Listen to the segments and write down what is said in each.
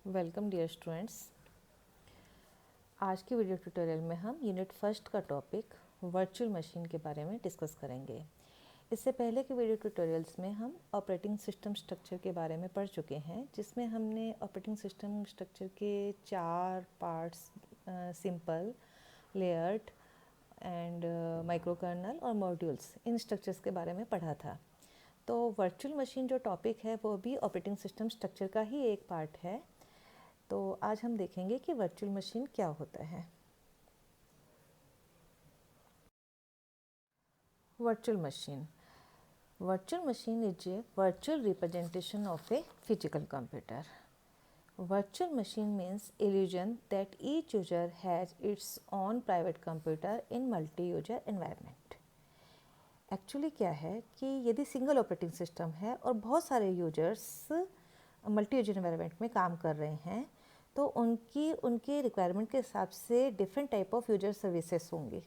Welcome dear students. आज के video tutorial में हम यूनिट फर्स्ट का टॉपिक वर्चुअल मशीन के बारे में डिस्कस करेंगे। इससे पहले के वीडियो ट्यूटोरियल्स में हम ऑपरेटिंग सिस्टम स्ट्रक्चर के बारे में पढ़ चुके हैं, जिसमें हमने ऑपरेटिंग सिस्टम स्ट्रक्चर के 4 parts simple, layered and micro kernel और मॉड्यूल्स, इन स्ट्रक्चर्स के बारे में पढ़ा था। तो वर्चुअल मशीन जो टॉपिक है वो भी ऑपरेटिंग सिस्टम स्ट्रक्चर का ही एक पार्ट है। तो आज हम देखेंगे कि वर्चुअल मशीन क्या होता है। Virtual machine is a virtual representation of a physical computer. Virtual machine means illusion that each user has its own private computer in multi-user environment. Actually क्या है कि यदि सिंगल ऑपरेटिंग सिस्टम है और बहुत सारे यूजर्स मल्टी यूजर एनवायरनमेंट में काम कर रहे हैं, तो उनके रिक्वायरमेंट के हिसाब से different type of user services होंगी।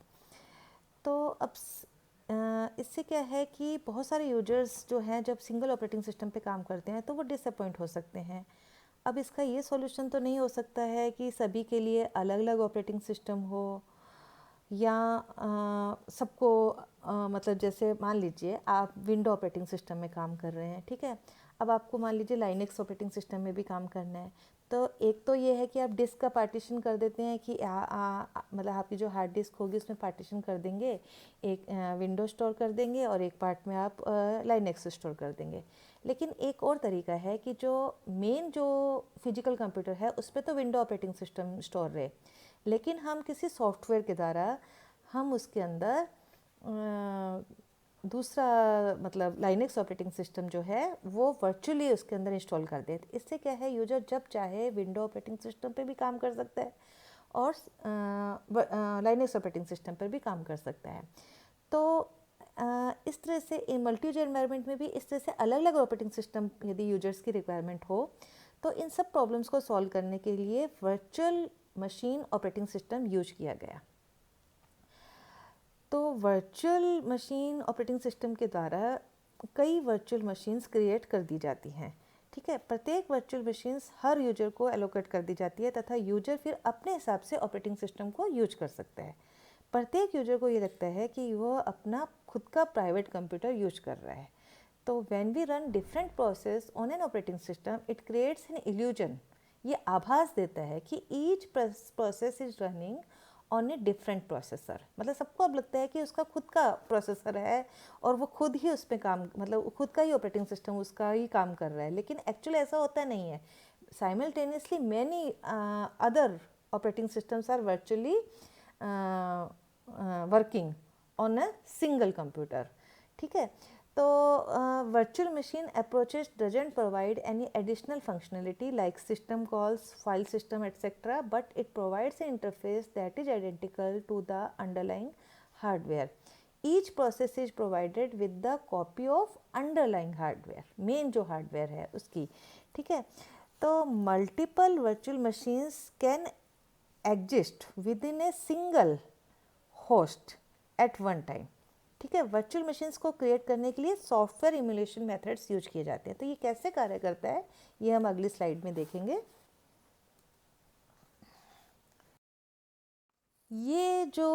तो अब इससे क्या है कि बहुत सारे यूजर्स जो हैं जब सिंगल ऑपरेटिंग सिस्टम पे काम करते हैं तो वो डिसअपॉइंट हो सकते हैं। अब इसका ये सॉल्यूशन तो नहीं हो सकता है कि सभी के लिए अलग अलग ऑपरेटिंग सिस्टम हो, या सबको मतलब जैसे मान लीजिए आप विंडो ऑपरेटिंग सिस्टम में काम कर रहे हैं, ठीक है। अब आपको मान लीजिए लाइनेक्स ऑपरेटिंग सिस्टम में भी काम करना है, तो एक तो ये है कि आप डिस्क का पार्टीशन कर देते हैं कि मतलब आपकी जो हार्ड डिस्क होगी उसमें पार्टीशन कर देंगे, एक विंडो स्टोर कर देंगे और एक पार्ट में आप लाइनेक्स स्टोर कर देंगे। लेकिन एक और तरीका है कि जो मेन जो फिजिकल कंप्यूटर है उस पर तो विंडो ऑपरेटिंग सिस्टम स्टोर रहे, लेकिन हम किसी सॉफ्टवेयर के द्वारा हम उसके अंदर दूसरा मतलब लाइनेक्स ऑपरेटिंग सिस्टम जो है वो वर्चुअली उसके अंदर इंस्टॉल कर दे। इससे क्या है, यूजर जब चाहे विंडो ऑपरेटिंग सिस्टम पे भी काम कर सकता है और लाइनेक्स ऑपरेटिंग सिस्टम पर भी काम कर सकता है। तो इस तरह से मल्टी यूजर एनवायरनमेंट में भी इस तरह से अलग अलग ऑपरेटिंग सिस्टम यदि यूजर्स की रिक्वायरमेंट हो, तो इन सब प्रॉब्लम्स को सॉल्व करने के लिए virtual machine operating system use किया गया। तो वर्चुअल मशीन ऑपरेटिंग सिस्टम के द्वारा कई वर्चुअल मशीन्स क्रिएट कर दी जाती हैं, ठीक है। प्रत्येक वर्चुअल मशीन्स हर यूजर को एलोकेट कर दी जाती है तथा यूजर फिर अपने हिसाब से ऑपरेटिंग सिस्टम को यूज कर सकता है। प्रत्येक यूजर को ये लगता है कि वह अपना खुद का प्राइवेट कंप्यूटर यूज कर रहा है। तो when we run different process on an operating system, it creates an illusion. ये आभास देता है कि each process is running on a different processor. मतलब सबको अब लगता है कि उसका खुद का प्रोसेसर है और वो खुद ही उस पर काम, मतलब खुद का ही ऑपरेटिंग सिस्टम उसका ही काम कर रहा है, लेकिन एक्चुअली ऐसा होता नहीं है। Simultaneously many other operating systems are virtually working on a single computer, ठीक है। तो virtual machine approaches doesn't provide any additional functionality like system calls, file system etcetera, but it provides an interface that is identical to the underlying hardware. Each process is provided with the copy of underlying hardware, main जो hardware है उसकी, ठीक है। तो multiple virtual machines can exist with in A single host at one time, ठीक है। Virtual machines को create करने के लिए सॉफ्टवेयर इम्यूलेशन मेथड्स यूज किए जाते हैं। तो ये कैसे कार्य करता है ये हम अगली स्लाइड में देखेंगे। ये जो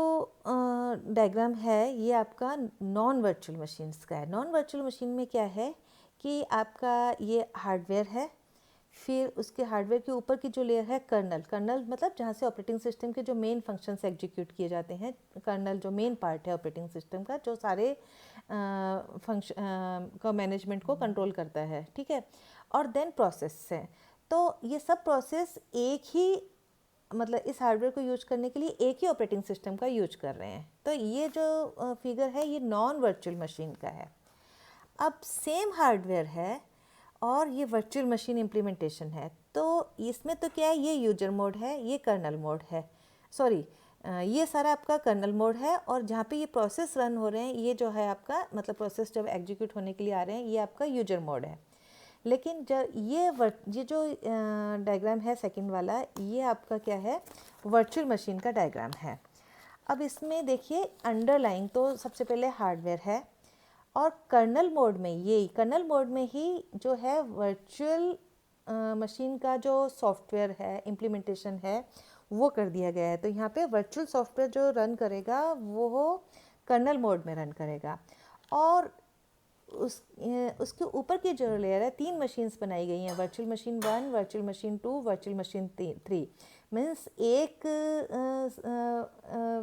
डायग्राम है ये आपका नॉन वर्चुअल मशीन्स का है। नॉन वर्चुअल मशीन में क्या है कि आपका ये हार्डवेयर है, फिर उसके हार्डवेयर के ऊपर की जो लेयर है कर्नल मतलब जहाँ से ऑपरेटिंग सिस्टम के जो मेन फंक्शंस एग्जीक्यूट किए जाते हैं। कर्नल जो मेन पार्ट है ऑपरेटिंग सिस्टम का, जो सारे फंक्शन का मैनेजमेंट को कंट्रोल करता है, ठीक है। और देन प्रोसेस है। तो ये सब प्रोसेस एक ही मतलब इस हार्डवेयर को यूज करने के लिए एक ही ऑपरेटिंग सिस्टम का यूज कर रहे हैं। तो ये जो फिगर है ये नॉन वर्चुअल मशीन का है। अब सेम हार्डवेयर है और ये वर्चुअल मशीन इम्प्लीमेंटेशन है। तो इसमें तो क्या है, ये यूजर मोड है, ये कर्नल मोड है, सॉरी ये सारा आपका कर्नल मोड है, और जहाँ पे ये प्रोसेस रन हो रहे हैं ये जो है आपका मतलब प्रोसेस जब एग्जीक्यूट होने के लिए आ रहे हैं ये आपका यूजर मोड है। लेकिन जब ये जो डायग्राम है सेकंड वाला, ये आपका क्या है, वर्चुअल मशीन का डायग्राम है। अब इसमें देखिए अंडरलाइंग तो सबसे पहले हार्डवेयर है, और कर्नल मोड में ही जो है वर्चुअल मशीन का जो सॉफ्टवेयर है, इम्प्लीमेंटेशन है, वो कर दिया गया है। तो यहाँ पे वर्चुअल सॉफ्टवेयर जो रन करेगा वो कर्नल मोड में रन करेगा। और उसके ऊपर की जो लेयर है, 3 मशीन्स बनाई गई हैं, virtual machine 1, virtual machine 2, virtual machine 3। Means एक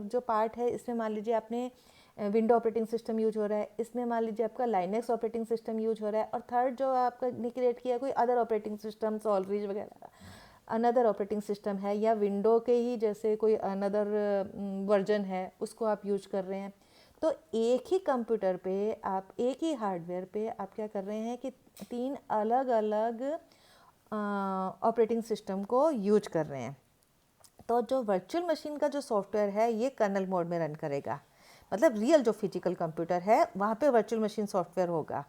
जो पार्ट है इसमें मान लीजिए आपने विंडो ऑपरेटिंग सिस्टम यूज हो रहा है, इसमें मान लीजिए आपका लाइनेक्स ऑपरेटिंग सिस्टम यूज हो रहा है, और थर्ड जो आपका क्रिएट किया कोई अदर ऑपरेटिंग सिस्टम, सॉल्वरिज वगैरह अनदर ऑपरेटिंग सिस्टम है, या विंडो के ही जैसे कोई अनदर वर्जन है उसको आप यूज कर रहे हैं। तो एक ही कंप्यूटर पे आप, एक ही हार्डवेयर पे आप क्या कर रहे हैं कि 3 अलग अलग ऑपरेटिंग सिस्टम को यूज कर रहे हैं। तो जो वर्चुअल मशीन का जो सॉफ्टवेयर है ये कर्नल मोड में रन करेगा, मतलब रियल जो फिजिकल कंप्यूटर है वहाँ पे वर्चुअल मशीन सॉफ्टवेयर होगा।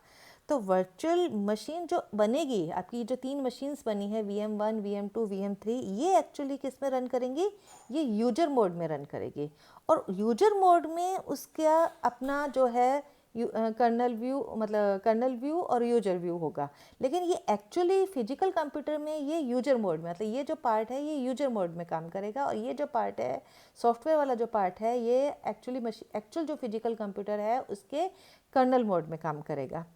तो वर्चुअल मशीन जो बनेगी, आपकी जो 3 मशीन्स बनी है VM1, VM2, VM3, ये एक्चुअली किस में रन करेंगी, ये यूजर मोड में रन करेगी। और यूजर मोड में उसका अपना जो है कर्नल व्यू, मतलब कर्नल व्यू और यूजर व्यू होगा। लेकिन ये एक्चुअली फिजिकल कंप्यूटर में ये यूजर मोड में, मतलब ये जो पार्ट है ये यूजर मोड में काम करेगा, और ये जो पार्ट है सॉफ्टवेयर वाला जो पार्ट है ये एक्चुअल जो फिजिकल कंप्यूटर है उसके कर्नल मोड में काम करेगा।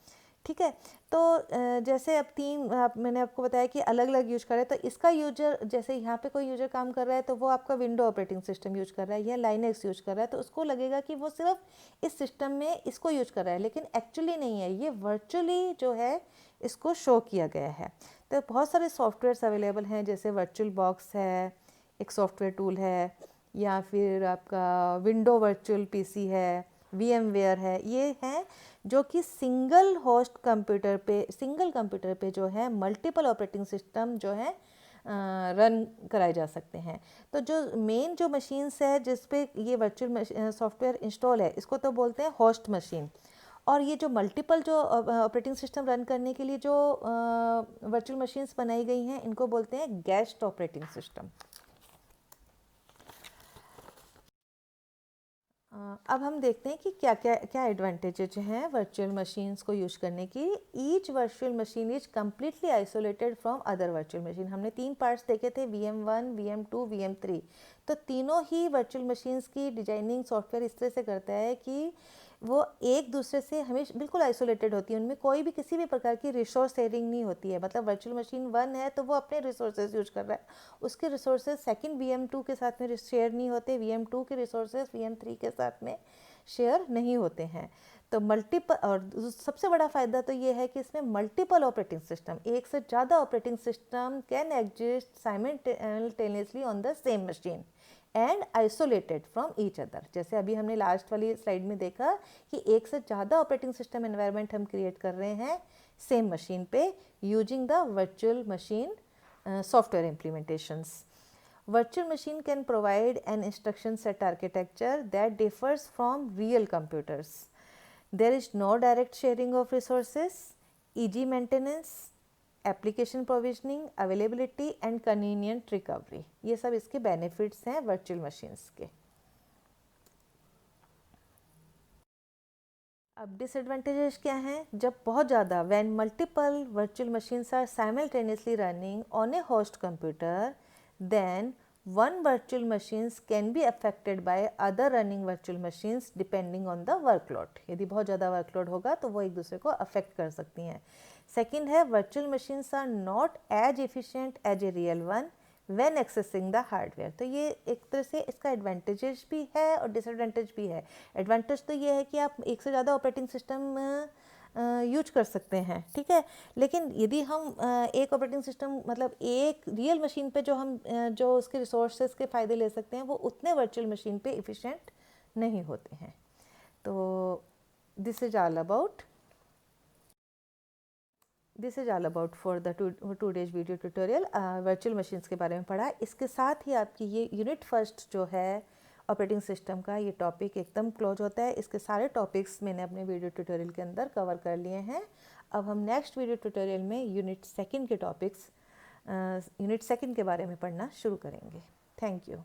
ठीक है। तो जैसे अब मैंने आपको बताया कि अलग अलग यूज कर रहे हैं। तो इसका यूजर, जैसे यहाँ पे कोई यूजर काम कर रहा है तो वो आपका विंडो ऑपरेटिंग सिस्टम यूज कर रहा है या लाइनेक्स यूज कर रहा है, तो उसको लगेगा कि वो सिर्फ इस सिस्टम में इसको यूज कर रहा है, लेकिन एक्चुअली नहीं है, ये वर्चुअली जो है इसको शो किया गया है। तो बहुत सारे सॉफ्टवेयर्स अवेलेबल हैं, जैसे वर्चुअल बॉक्स है, एक सॉफ्टवेयर टूल है, या फिर आपका विंडो वर्चुअल पीसी है, VMware है, ये हैं जो कि सिंगल कंप्यूटर पे जो है मल्टीपल ऑपरेटिंग सिस्टम जो है रन कराए जा सकते हैं। तो जो मेन जो मशीन्स है जिस पे ये वर्चुअल सॉफ्टवेयर इंस्टॉल है, इसको तो बोलते हैं होस्ट मशीन। और ये जो मल्टीपल जो ऑपरेटिंग सिस्टम रन करने के लिए जो वर्चुअल मशीन्स बनाई गई हैं, इनको बोलते हैं गेस्ट ऑपरेटिंग सिस्टम। अब हम देखते हैं कि क्या क्या क्या एडवांटेजेज हैं वर्चुअल मशीन्स को यूज करने की। Each virtual machine is completely isolated from other virtual machine. हमने 3 पार्ट्स देखे थे, VM1, VM2, VM3। तो तीनों ही वर्चुअल मशीन्स की डिजाइनिंग सॉफ्टवेयर इस तरह से करता है कि वो एक दूसरे से हमेशा बिल्कुल आइसोलेटेड होती है, उनमें कोई भी किसी भी प्रकार की रिसोर्स शेयरिंग नहीं होती है। मतलब वर्चुअल मशीन 1 है तो वो अपने रिसोर्सेज यूज कर रहा है, उसके रिसोर्सेज सेकंड VM2 के साथ में शेयर नहीं होते, VM2 के रिसोर्सेज VM3 के साथ में शेयर नहीं होते हैं। तो मल्टीपल, और सबसे बड़ा फ़ायदा तो ये है कि इसमें मल्टीपल ऑपरेटिंग सिस्टम, एक से ज़्यादा operating system can exist simultaneously on the same machine and isolated from each other. जैसे अभी हमने लास्ट वाली स्लाइड में देखा कि एक से ज़्यादा ऑपरेटिंग सिस्टम एनवायरनमेंट हम क्रिएट कर रहे हैं सेम मशीन पे using the virtual machine software implementations. Virtual machine can provide an instruction set architecture that differs from real computers. There is no direct sharing of resources, easy maintenance, application provisioning, availability and convenient recovery. ये सब इसके benefits हैं virtual machines के। अब disadvantages क्या हैं? जब बहुत ज़्यादा when multiple virtual machines are simultaneously running on a host computer, then one virtual machines can be affected by other running virtual machines depending on the workload. यदि बहुत ज़्यादा वर्कलोड होगा तो वो एक दूसरे को अफेक्ट कर सकती हैं। सेकेंड है, virtual machines are not as efficient as a real one when accessing the hardware. तो ये एक तरह से इसका एडवांटेजेस भी है और डिसएडवांटेज भी है। एडवांटेज तो ये है कि आप एक से ज़्यादा ऑपरेटिंग सिस्टम यूज कर सकते हैं, ठीक है। लेकिन यदि हम एक ऑपरेटिंग सिस्टम, मतलब एक रियल मशीन पे जो हम जो उसके रिसोर्सेज के फ़ायदे ले सकते हैं वो उतने वर्चुअल मशीन पे एफिशिएंट नहीं होते हैं। तो this is all about for the today's video tutorial. Virtual machines के बारे में पढ़ा। इसके साथ ही आपकी ये यूनिट फर्स्ट जो है ऑपरेटिंग सिस्टम का, ये टॉपिक एकदम क्लोज होता है। इसके सारे टॉपिक्स मैंने अपने वीडियो ट्यूटोरियल के अंदर कवर कर लिए हैं। अब हम नेक्स्ट वीडियो ट्यूटोरियल में यूनिट सेकंड के टॉपिक्स, यूनिट सेकंड के बारे में पढ़ना शुरू करेंगे। Thank you.